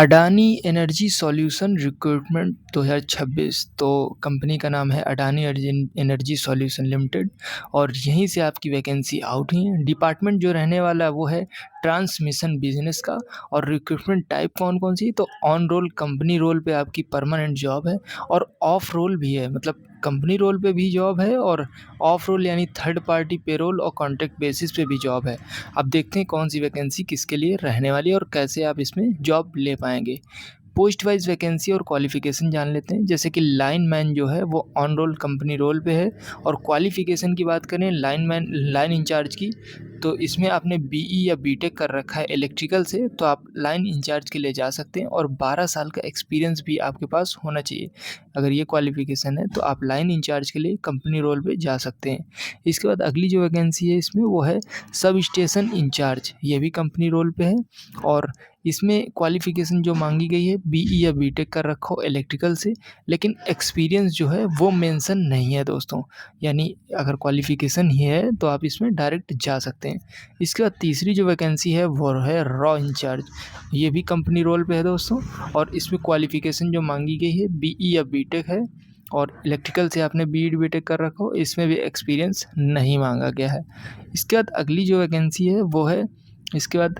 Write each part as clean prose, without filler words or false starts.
Adani energy solution recruitment 2026। तो company का नाम है अडानी एनर्जी सॉल्यूशन लिमिटेड और यहीं से आपकी वैकेंसी आउट हुई है। डिपार्टमेंट जो रहने वाला है वो है ट्रांसमिशन बिजनेस का। और रिक्रूटमेंट टाइप कौन कौन सी, तो ऑन रोल कंपनी रोल पे आपकी परमानेंट जॉब है और ऑफ रोल भी है, मतलब कंपनी रोल पे भी जॉब है और ऑफ रोल यानी थर्ड पार्टी पेरोल और कॉन्ट्रैक्ट बेसिस पे भी जॉब है। अब देखते हैं कौन सी वैकेंसी किसके लिए रहने वाली है और कैसे आप इसमें जॉब ले पाएंगे। पोस्ट वाइज वैकेंसी और क्वालिफिकेशन जान लेते हैं। जैसे कि लाइन मैन जो है वो ऑन रोल कंपनी रोल पे है और क्वालिफिकेशन की बात करें लाइन मैन लाइन इंचार्ज की, तो इसमें आपने बीई या बीटेक कर रखा है इलेक्ट्रिकल से तो आप लाइन इंचार्ज के लिए जा सकते हैं और 12 साल का एक्सपीरियंस भी आपके पास होना चाहिए। अगर ये क्वालिफिकेशन है तो आप लाइन इंचार्ज के लिए कंपनी रोल पे जा सकते हैं। इसके बाद अगली जो वैकेंसी है इसमें वो है सब स्टेशन इंचार्ज, ये भी कंपनी रोल पे है और इसमें क्वालिफिकेशन जो मांगी गई है बीई या बीटेक कर रखा हो इलेक्ट्रिकल से, लेकिन एक्सपीरियंस जो है वो मेंशन नहीं है दोस्तों। यानी अगर क्वालिफिकेशन ही है तो आप इसमें डायरेक्ट जा सकते हैं। इसके बाद तीसरी जो वैकेंसी है वो है रॉ इंचार्ज, ये भी कंपनी रोल पे है दोस्तों और इसमें क्वालिफिकेशन जो मांगी गई है बीई या बीटेक है और इलेक्ट्रिकल से आपने बीई बीटेक कर रखा हो, इसमें भी एक्सपीरियंस नहीं मांगा गया है। इसके बाद अगली जो वैकेंसी है वो है इसके बाद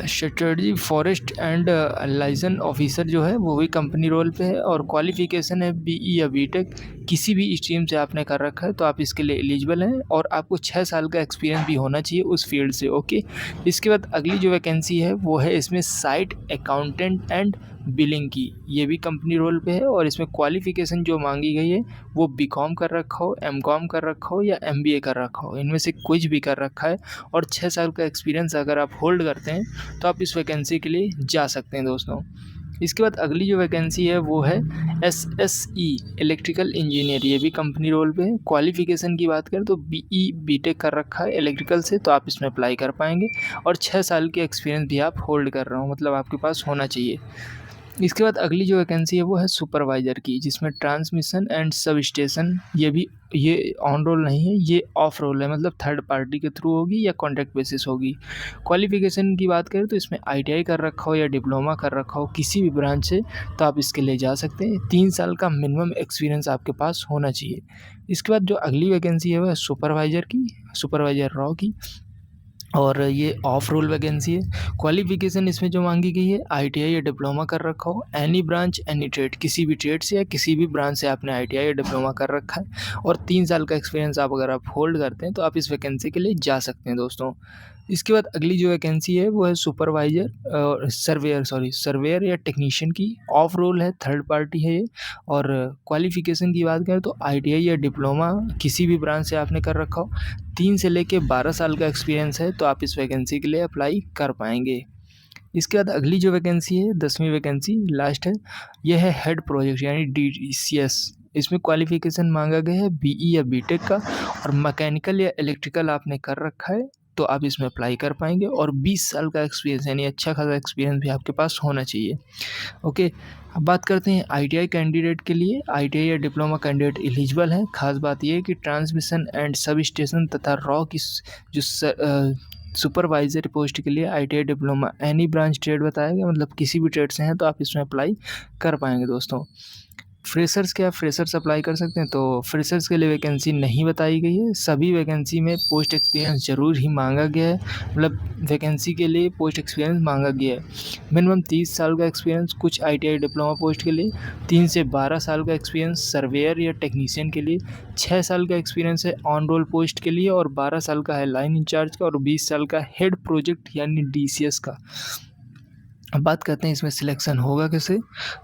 strategy forest and licence officer जो है वो भी कंपनी रोल पे है और क्वालिफिकेशन है बीई या बीटेक, किसी भी स्ट्रीम से आपने कर रखा है तो आप इसके लिए एलिजिबल हैं और आपको 6 साल का एक्सपीरियंस भी होना चाहिए उस फील्ड से। ओके, इसके बाद अगली जो वैकेंसी है वो है इसमें साइट अकाउंटेंट एंड बिलिंग की, ये भी कंपनी रोल पे है और इसमें क्वालिफिकेशन जो मांगी गई है वो बीकॉम कर रखा हो, एमकॉम कर रखा हो या एमबीए कर रखा हो, इनमें से कुछ भी कर रखा है और 6 साल का एक्सपीरियंस अगर आप होल्ड करते हैं तो आप इस वैकेंसी के लिए जा सकते हैं दोस्तों। इसके बाद अगली जो वैकेंसी है वो है एसएसई इलेक्ट्रिकल इंजीनियर, ये भी कंपनी रोल पे है। क्वालिफिकेशन की बात करें तो बीई बीटेक कर रखा है इलेक्ट्रिकल से तो आप इसमें अप्लाई कर पाएंगे और 6 साल के एक्सपीरियंस भी आप होल्ड कर रहे हो, मतलब आपके पास होना चाहिए। इसके बाद अगली जो वैकेंसी है वो है सुपरवाइज़र की, जिसमें ट्रांसमिशन एंड सब स्टेशन, ये ऑन रोल नहीं है, ये ऑफ रोल है, मतलब थर्ड पार्टी के थ्रू होगी या कॉन्ट्रैक्ट बेसिस होगी। क्वालिफिकेशन की बात करें तो इसमें आईटीआई कर रखा हो या डिप्लोमा कर रखा हो किसी भी ब्रांच से तो आप इसके लिए जा सकते हैं। 3 साल का मिनिमम एक्सपीरियंस आपके पास होना चाहिए। इसके बाद जो अगली वैकेंसी है वो है सुपरवाइज़र की, सुपरवाइज़र रॉ की और ये ऑफ रोल वैकेंसी है। क्वालिफिकेशन इसमें जो मांगी गई है आईटीआई या डिप्लोमा कर रखा हो, एनी ब्रांच एनी ट्रेड, किसी भी ट्रेड से या किसी भी ब्रांच से आपने आईटीआई या डिप्लोमा कर रखा है और 3 साल का एक्सपीरियंस अगर आप होल्ड करते हैं तो आप इस वैकेंसी के लिए जा सकते हैं दोस्तों। इसके बाद अगली जो वैकेंसी है वो है सुपरवाइजर सर्वेयर या टेक्नीशियन की, ऑफ रोल है, थर्ड पार्टी है ये और क्वालिफिकेशन की बात करें तो आईटीआई या डिप्लोमा किसी भी ब्रांच से आपने कर रखा हो, 3 से लेके 12 साल का एक्सपीरियंस है तो आप इस वैकेंसी के लिए अप्लाई कर पाएंगे। इसके बाद अगली जो वैकेंसी है 10वीं वैकेंसी लास्ट है, यह है हेड प्रोजेक्ट यानी डीसीएस। इसमें क्वालिफिकेशन मांगा गया है बीई या बीटेक का और मैकेनिकल या इलेक्ट्रिकल आपने कर रखा है तो आप इसमें अप्लाई कर पाएंगे और 20 साल का एक्सपीरियंस यानी अच्छा खासा एक्सपीरियंस भी आपके पास होना चाहिए। ओके, अब बात करते हैं आईटीआई कैंडिडेट के लिए। आईटीआई या डिप्लोमा कैंडिडेट एलिजिबल हैं। खास बात यह है कि ट्रांसमिशन एंड सब स्टेशन तथा रॉ की जो सुपरवाइजर पोस्ट के लिए ITI diploma any branch trade बताया गया, मतलब किसी भी ट्रेड से हैं तो आप इसमें अप्लाई कर पाएंगे दोस्तों। फ्रेशर्स के आप फ्रेशर्स अप्लाई कर सकते हैं तो फ्रेशर्स के लिए वैकेंसी नहीं बताई गई है। सभी वैकेंसी में पोस्ट एक्सपीरियंस ज़रूर ही मांगा गया है, मतलब वैकेंसी के लिए पोस्ट एक्सपीरियंस मांगा गया है। मिनिमम 30 साल का एक्सपीरियंस कुछ आईटीआई डिप्लोमा पोस्ट के लिए, 3 से 12 साल का एक्सपीरियंस सर्वेयर या टेक्नीशियन के लिए, 6 साल का एक्सपीरियंस है ऑन रोल पोस्ट के लिए और 12 साल का है लाइन इंचार्ज का और 20 साल का हेड प्रोजेक्ट यानी डीसीएस का। अब बात करते हैं इसमें सिलेक्शन होगा कैसे।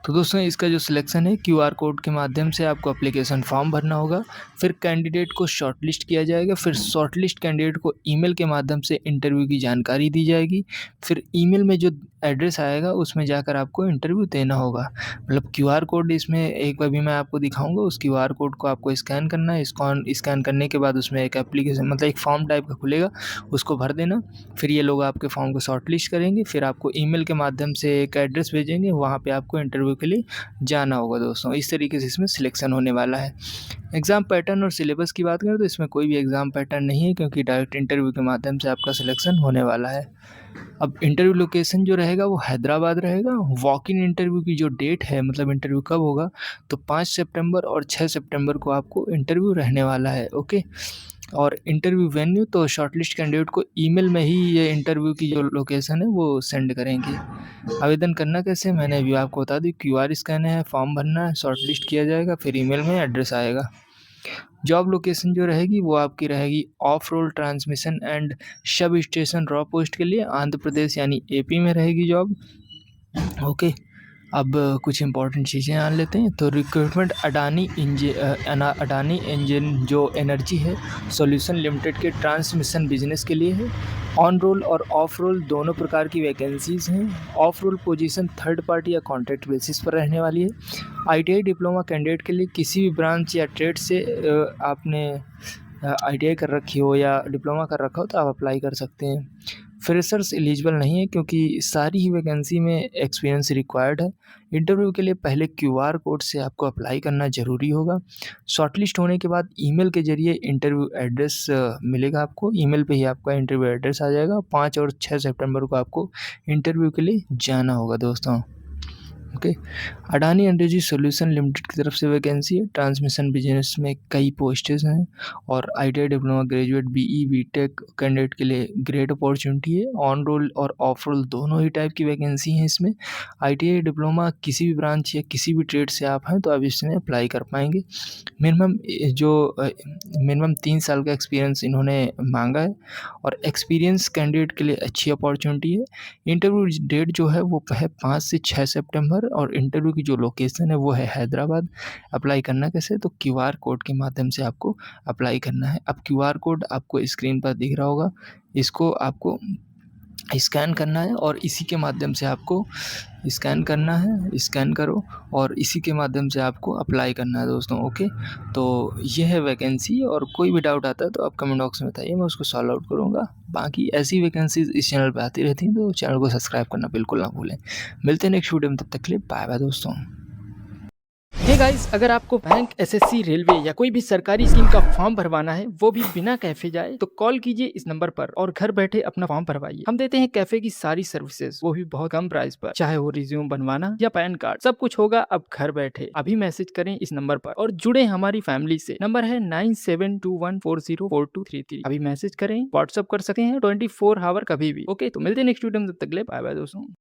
तो दोस्तों इसका जो सिलेक्शन है क्यूआर कोड के माध्यम से आपको एप्लीकेशन फॉर्म भरना होगा, फिर कैंडिडेट को शॉर्टलिस्ट किया जाएगा, फिर शॉर्टलिस्ट कैंडिडेट को ईमेल के माध्यम से इंटरव्यू की जानकारी दी जाएगी, फिर ईमेल में जो एड्रेस आएगा उसमें जाकर आपको इंटरव्यू देना होगा। मतलब क्यूआर कोड इसमें एक बार भी मैं आपको दिखाऊंगा, उस क्यूआर कोड को आपको स्कैन करना है। स्कैन करने के बाद उसमें एक एप्लीकेशन मतलब एक फॉर्म टाइप का खुलेगा, उसको भर देना। फिर ये लोग आपके फॉर्म को शॉर्टलिस्ट करेंगे, फिर आपको ईमेल के माध्यम से एक एड्रेस भेजेंगे, वहाँ पे आपको इंटरव्यू के लिए जाना होगा दोस्तों। इस तरीके से इसमें सिलेक्शन होने वाला है। एग्ज़ाम पैटर्न और सिलेबस की बात करें तो इसमें कोई भी एग्ज़ाम पैटर्न नहीं है, क्योंकि डायरेक्ट इंटरव्यू के माध्यम से आपका सिलेक्शन होने वाला है। अब इंटरव्यू लोकेशन जो रहेगा वो हैदराबाद रहेगा। वॉक इन इंटरव्यू की जो डेट है, मतलब इंटरव्यू कब होगा, तो 5 सितंबर और 6 सितंबर को आपको इंटरव्यू रहने वाला है। ओके। और इंटरव्यू वेन्यू तो शॉर्टलिस्ट कैंडिडेट को ईमेल में ही ये इंटरव्यू की जो लोकेशन है वो सेंड करेंगे। आवेदन करना कैसे, मैंने अभी आपको बता दी। क्यूआर स्कैन है, फॉर्म भरना है, शॉर्टलिस्ट किया जाएगा, फिर ईमेल में एड्रेस आएगा। जॉब लोकेशन जो रहेगी वो आपकी रहेगी off roll transmission and sub station raw post के लिए आंध्र प्रदेश यानी एपी में रहेगी जॉब। ओके। अब कुछ इंपॉर्टेंट चीज़ें जान लेते हैं। तो रिक्रूटमेंट अडानी इंजन जो एनर्जी है सॉल्यूशन लिमिटेड के ट्रांसमिशन बिजनेस के लिए है। ऑन रोल और ऑफ रोल दोनों प्रकार की वैकेंसीज़ हैं। Off roll position third party या कॉन्ट्रैक्ट बेसिस पर रहने वाली है। आईटीआई डिप्लोमा कैंडिडेट के लिए किसी भी ब्रांच या ट्रेड से आपने आईटीआई कर रखी हो या डिप्लोमा कर रखा हो तो आप अप्लाई कर सकते हैं। फ्रेशर्स एलिजिबल नहीं है, क्योंकि सारी ही वैकेंसी में एक्सपीरियंस रिक्वायर्ड है। इंटरव्यू के लिए पहले क्यूआर कोड से आपको अप्लाई करना ज़रूरी होगा। शॉर्टलिस्ट होने के बाद ईमेल के ज़रिए इंटरव्यू एड्रेस मिलेगा आपको। ईमेल पे ही आपका इंटरव्यू एड्रेस आ जाएगा। 5 और 6 सितंबर को आपको इंटरव्यू के लिए जाना होगा दोस्तों। Okay. Adani energy solution limited की तरफ से वैकेंसी है। ट्रांसमिशन बिजनेस में कई पोस्टेज हैं और ITI diploma graduate BE BTech candidate के लिए ग्रेट अपॉर्चुनिटी है। ऑन रोल और ऑफ रोल दोनों ही टाइप की वैकेंसी हैं इसमें। आईटीआई डिप्लोमा किसी भी ब्रांच या किसी भी ट्रेड से आप हैं तो आप इसमें अप्लाई कर पाएंगे। मिनिमम 3 साल का एक्सपीरियंस इन्होंने मांगा है और एक्सपीरियंस कैंडिडेट के लिए अच्छी अपॉर्चुनिटी है। इंटरव्यू डेट जो है वो है 5 से 6 सितंबर और इंटरव्यू की जो लोकेशन है वो है हैदराबाद। अप्लाई करना कैसे, तो क्यूआर कोड के माध्यम से आपको अप्लाई करना है। अब क्यूआर कोड आपको स्क्रीन पर दिख रहा होगा, इसको आपको स्कैन करना है और इसी के माध्यम से आपको स्कैन करना है। स्कैन करो और इसी के माध्यम से आपको अप्लाई करना है दोस्तों। ओके। तो ये है वैकेंसी और कोई भी डाउट आता है तो आप कमेंट बॉक्स में बताइए, मैं उसको सॉल्व आउट करूँगा। बाकी ऐसी वैकेंसीज इस चैनल पे आती रहती हैं, तो चैनल को सब्सक्राइब करना बिल्कुल ना भूलें। मिलते हैं नेक्स्ट वीडियो में, तब तक के लिए बाय बाय दोस्तों। हे गाइस, अगर आपको बैंक, एसएससी, रेलवे या कोई भी सरकारी स्कीम का फॉर्म भरवाना है वो भी बिना कैफे जाए तो कॉल कीजिए इस नंबर पर और घर बैठे अपना फॉर्म भरवाइए। हम देते हैं कैफे की सारी सर्विसेज, वो भी बहुत कम प्राइस पर। चाहे वो रिज्यूम बनवाना या पैन कार्ड, सब कुछ होगा अब घर बैठे। अभी मैसेज करें इस नंबर पर और जुड़े हमारी फैमिली से। नंबर है 9721404233। अभी मैसेज करें, व्हाट्सअप कर सकते हैं 24 आवर कभी भी। ओके, तो मिलते हैं नेक्स्ट वीडियो में, तब तक के लिए बाय बाय दोस्तों।